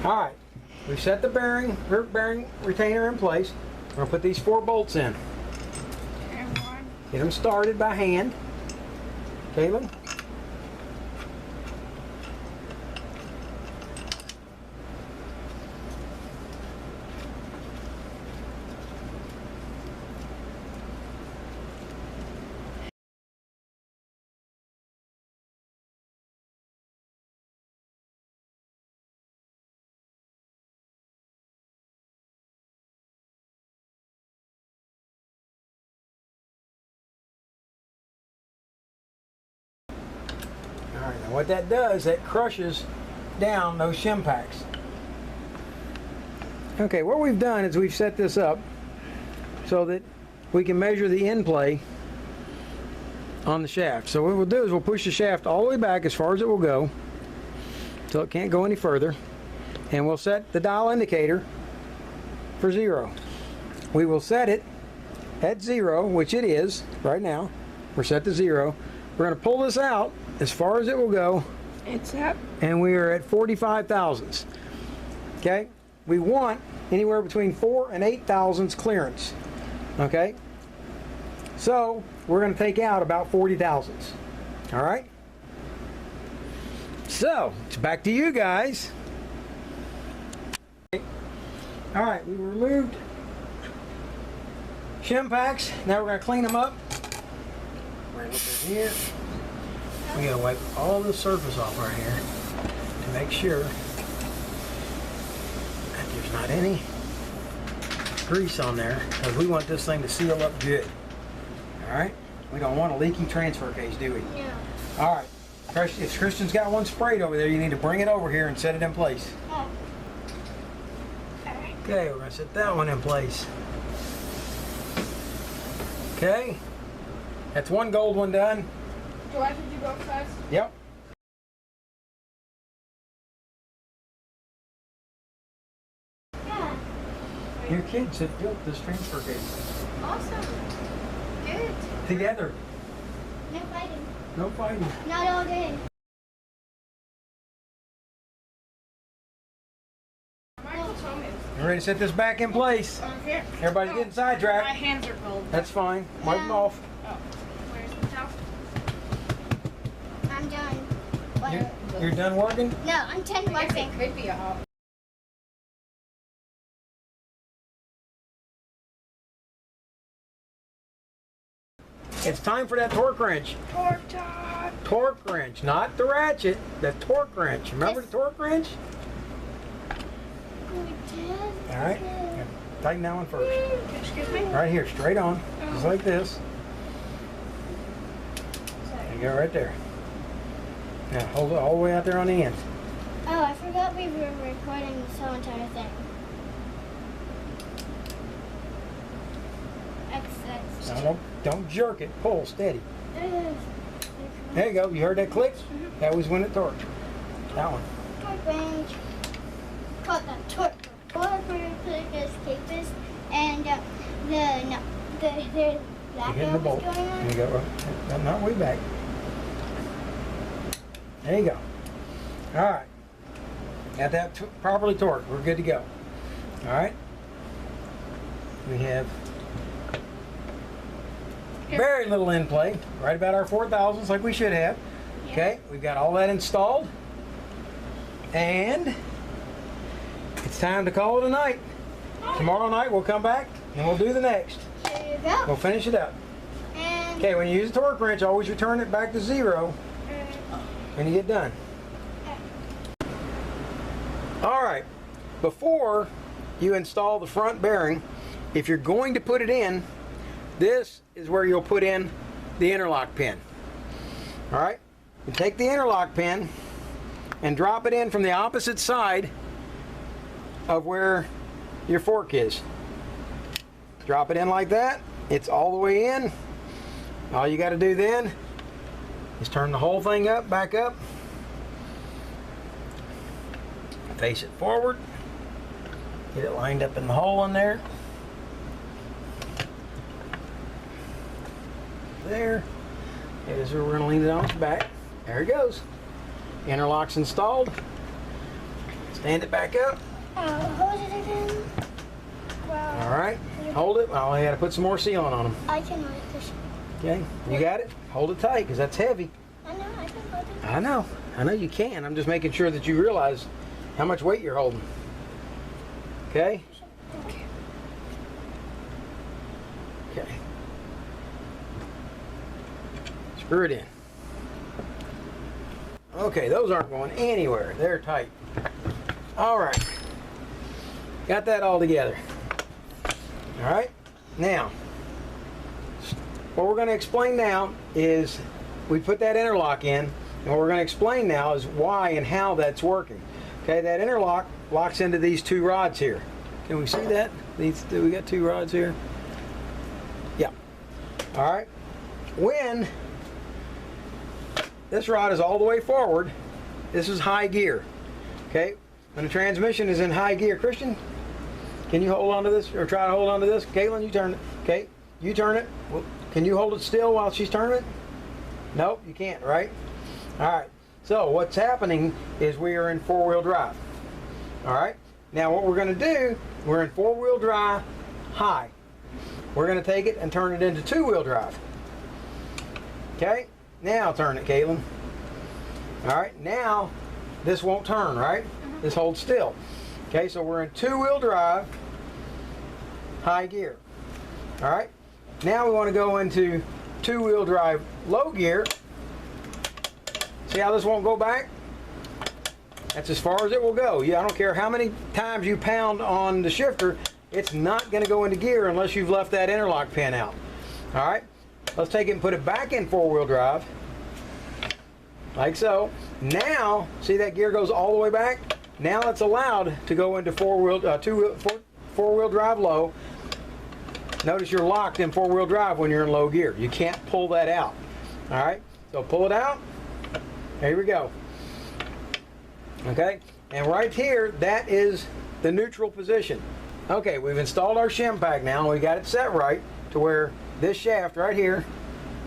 Alright, we've set the bearing retainer in place. We're going to put these 4 bolts in. Get them started by hand. Caleb? Alright, now what that does, that crushes down those shim packs. Okay, what we've done is we've set this up so that we can measure the end play on the shaft. So what we'll do is we'll push the shaft all the way back as far as it will go so it can't go any further, and we'll set the dial indicator for 0. We will set it at 0, which it is right now. We're set to 0. We're going to pull this out as far as it will go. It's up. And we are at 45 thousandths. Okay? We want anywhere between 4 and 8 thousandths clearance. Okay? So, we're going to take out about 40 thousandths. Alright? So, it's back to you guys. Alright, we removed shim packs. Now we're going to clean them up. We're going to look in here. We got to wipe all the surface off right here to make sure that there's not any grease on there, because we want this thing to seal up good. Alright? We don't want a leaky transfer case, do we? Yeah. Alright. If Christian's got one sprayed over there, you need to bring it over here and set it in place. Oh. Okay, we're going to set that one in place. Okay. That's one gold one done. Do I have to do both sides? Yep. Yeah. Your kids have built this transfer case. Awesome. Good. Together. No fighting. No fighting. Not all day. Michael told me. You ready to set this back in place? Here. Everybody's getting sidetracked. My hands are cold. That's fine. Wipe them off. Oh. Where's the towel? I'm done. You're done working? No, I'm done working. It could be a hot. It's time for that torque wrench. Torque time. Torque wrench, not the ratchet. The torque wrench. Remember the torque wrench? All right. Tighten that one first. Excuse me? Right here, straight on, just like this. There you go, right there. Now hold it all the way out there on the end. Oh, I forgot we were recording this whole entire thing. Now don't jerk it. Pull steady. There you go. You heard that click? That was when it torqued. That one. Torque wrench. Called the torque. Torque wrench escapist, and the You're black hitting the is bolt. going on. There you go. Right. Not way back. There you go. All right. Got that properly torqued. We're good to go. All right. We have very little in play, right about our 4 thousandths like we should have. Okay, we've got all that installed, and it's time to call it a night. Tomorrow night we'll come back and we'll do the next. There you go. We'll finish it up. And Okay, when you use a torque wrench, always return it back to 0 when you get done. All right, before you install the front bearing, if you're going to put it in, this is where you'll put in the interlock pin. All right, you take the interlock pin and drop it in from the opposite side of where your fork is. Drop it in like that. It's all the way in. All you got to do then is turn the whole thing up, back up, face it forward, get it lined up in the hole in there. There. Okay, this is where we're going to lean it on its back. There it goes. Interlock's installed. It's Stand it back up. Hold it again. Well, All right. Hold it. Oh, I got to put some more sealant on them. I can hold it. Okay. You got it? Hold it tight because that's heavy. I know, I can hold it. I know. I know you can. I'm just making sure that you realize how much weight you're holding. Okay? Okay. Screw it in. Okay, those aren't going anywhere. They're tight. All right. Got that all together. All right. Now, what we're going to explain now is we put that interlock in, and what we're going to explain now is why and how that's working. Okay, that interlock locks into these two rods here. Can we see that? We got two rods here. Yeah. All right. When this rod is all the way forward, this is high gear. Okay. When the transmission is in high gear, Christian, can you hold on to this or try to hold on to this? Caitlin, you turn it. Okay. You turn it. Well, can you hold it still while she's turning it? Nope, you can't, right? All right. So what's happening is we are in four-wheel drive. All right. Now what we're going to do, we're in four-wheel drive high. We're going to take it and turn it into two-wheel drive. Okay. Now turn it, Caitlin. All right. Now this won't turn, right? This holds still. Okay. So we're in two-wheel drive high gear. All right. Now we want to go into two-wheel drive low gear. See how this won't go back? That's as far as it will go. Yeah, I don't care how many times you pound on the shifter, it's not going to go into gear unless you've left that interlock pin out. All right, let's take it and put it back in four-wheel drive, like so. Now, see that gear goes all the way back? Now it's allowed to go into four-wheel drive low. Notice you're locked in four-wheel drive when you're in low gear. You can't pull that out. All right, so pull it out. Here we go. Okay, and right here, that is the neutral position. Okay, we've installed our shim pack now. We got it set right to where this shaft right here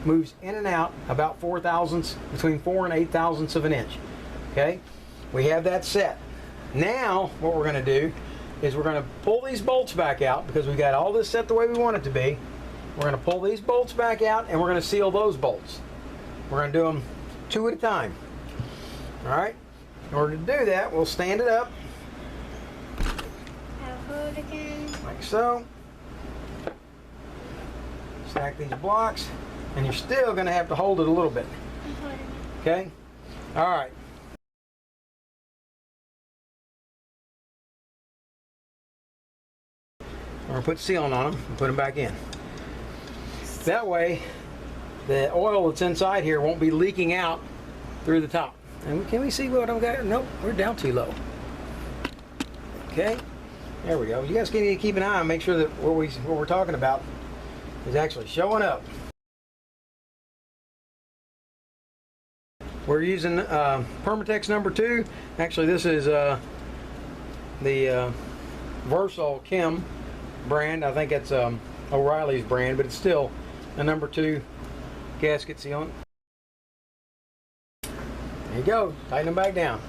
moves in and out about 4 thousandths, between 4 and 8 thousandths of an inch. Okay, we have that set. Now, what we're going to do is we're going to pull these bolts back out because we got all this set the way we want it to be. We're going to pull these bolts back out and we're going to seal those bolts. We're going to do them two at a time. All right. In order to do that, we'll stand it up. I'll hold again. Like so. Stack these blocks, and you're still going to have to hold it a little bit. I'm holding it. Okay. All right. We're going to put sealant on them and put them back in. That way, the oil that's inside here won't be leaking out through the top. And can we see what I've got? Nope, we're down too low. Okay, there we go. You guys need to keep an eye and make sure that what we're talking about is actually showing up. We're using Permatex number 2. Actually, this is the Versal Chem brand. I think it's O'Reilly's brand, but it's still a number 2 gasket sealant. There you go. Tighten them back down.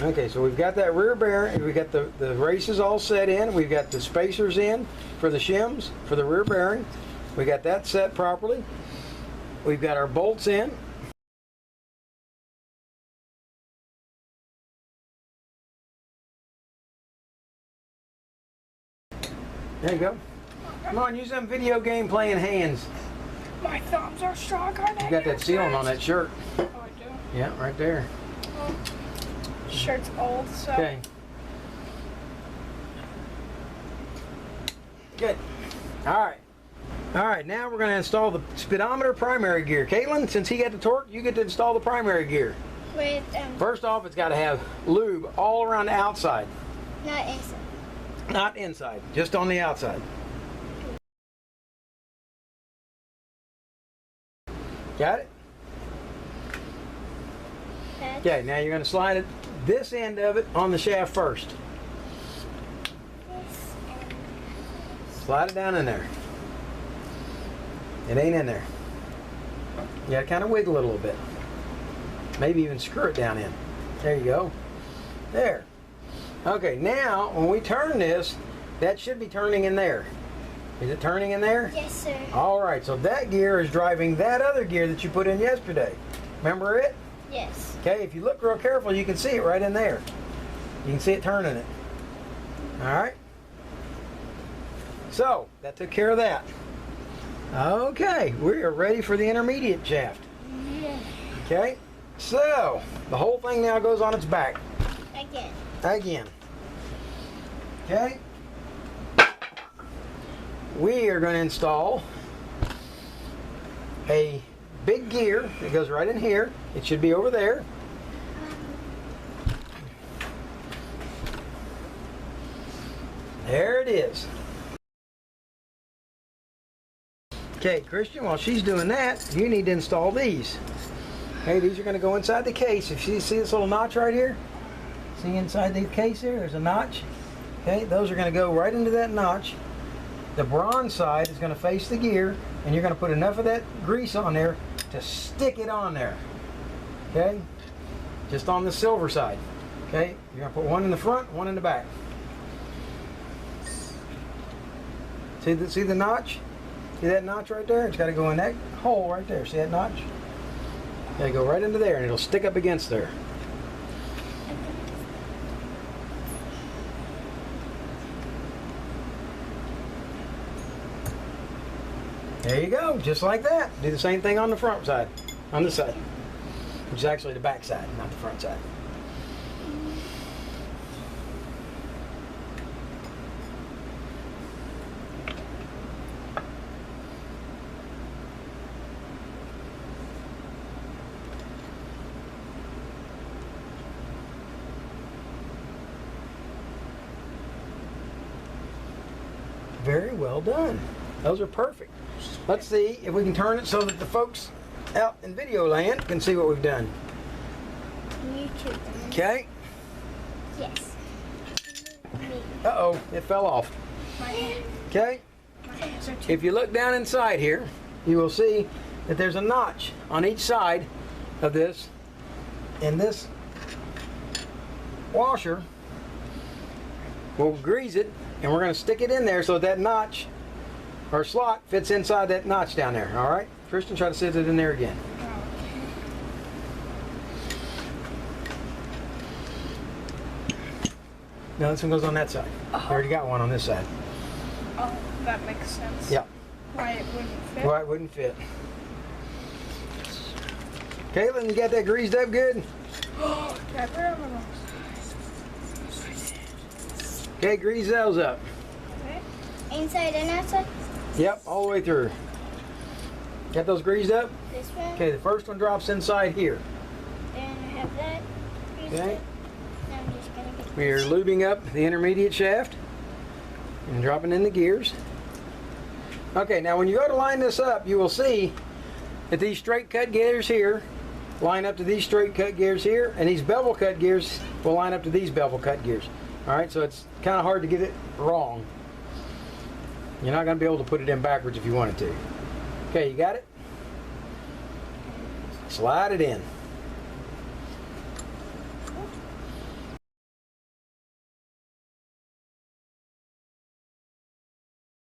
Okay, so we've got that rear bearing, we've got the races all set in, we've got the spacers in for the shims, for the rear bearing. We got that set properly. We've got our bolts in. There you go. Come on, use them video game playing hands. My thumbs are strong, aren't You got that sealant on that shirt. Oh, I do? Yeah, right there. Shirt's old, so. Okay. Good. All right. All right, now we're going to install the speedometer primary gear. Caitlin, since he got the torque, you get to install the primary gear. Wait, First off, it's got to have lube all around the outside. not inside. Not inside, just on the outside. Got it? Okay, now you're going to slide this end of it on the shaft first. Slide it down in there. It ain't in there. You got to kind of wiggle it a little bit. Maybe even screw it down in. There you go. There. Okay, now when we turn this, that should be turning in there. Is it turning in there? Yes, sir. All right, so that gear is driving that other gear that you put in yesterday. Remember it? Yes. Okay, if you look real careful, you can see it right in there. You can see it turning it. All right. So, that took care of that. Okay, we are ready for the intermediate shaft. Yeah. Okay, so the whole thing now goes on its back. Again. Again. Okay. We are going to install a big gear that goes right in here. It should be over there. There it is. Okay, Christian, while she's doing that, you need to install these. Okay, these are going to go inside the case. If you see this little notch right here, see inside the case here, there's a notch. Okay, those are going to go right into that notch. The bronze side is going to face the gear, and you're going to put enough of that grease on there to stick it on there. Okay, just on the silver side. Okay, you're going to put one in the front, one in the back. See the notch? See that notch right there? It's got to go in that hole right there. See that notch? Got to go right into there, and it'll stick up against there. There you go, just like that. Do the same thing on the front side, on this side, which is actually the back side, not the front side. Very well done. Those are perfect. Let's see if we can turn it so that the folks out in video land can see what we've done. YouTube. Okay. Yes. Me. Uh-oh, it fell off. My hand. Okay. My hands are too. If you look down inside here, you will see that there's a notch on each side of this. And this washer will grease it, and we're going to stick it in there so that notch or slot fits inside that notch down there. All right, Christian, try to sit it in there again. No, this one goes on that side. You already got one on this side. Oh, that makes sense. Yeah. Why it wouldn't fit. Why it wouldn't fit. Caitlin, you got that greased up good? Can I put it on the wrong Okay, grease those up. side? Inside and outside? Yep, all the way through. Got those greased up? This one? Okay, the first one drops inside here. Then I have that. Okay. Now I'm just gonna get We are lubing up the intermediate shaft and dropping in the gears. Okay, now when you go to line this up, you will see that these straight cut gears here line up to these straight cut gears here, and these bevel cut gears will line up to these bevel cut gears. All right, so it's kind of hard to get it wrong. You're not going to be able to put it in backwards if you wanted to. Okay, you got it? Slide it in.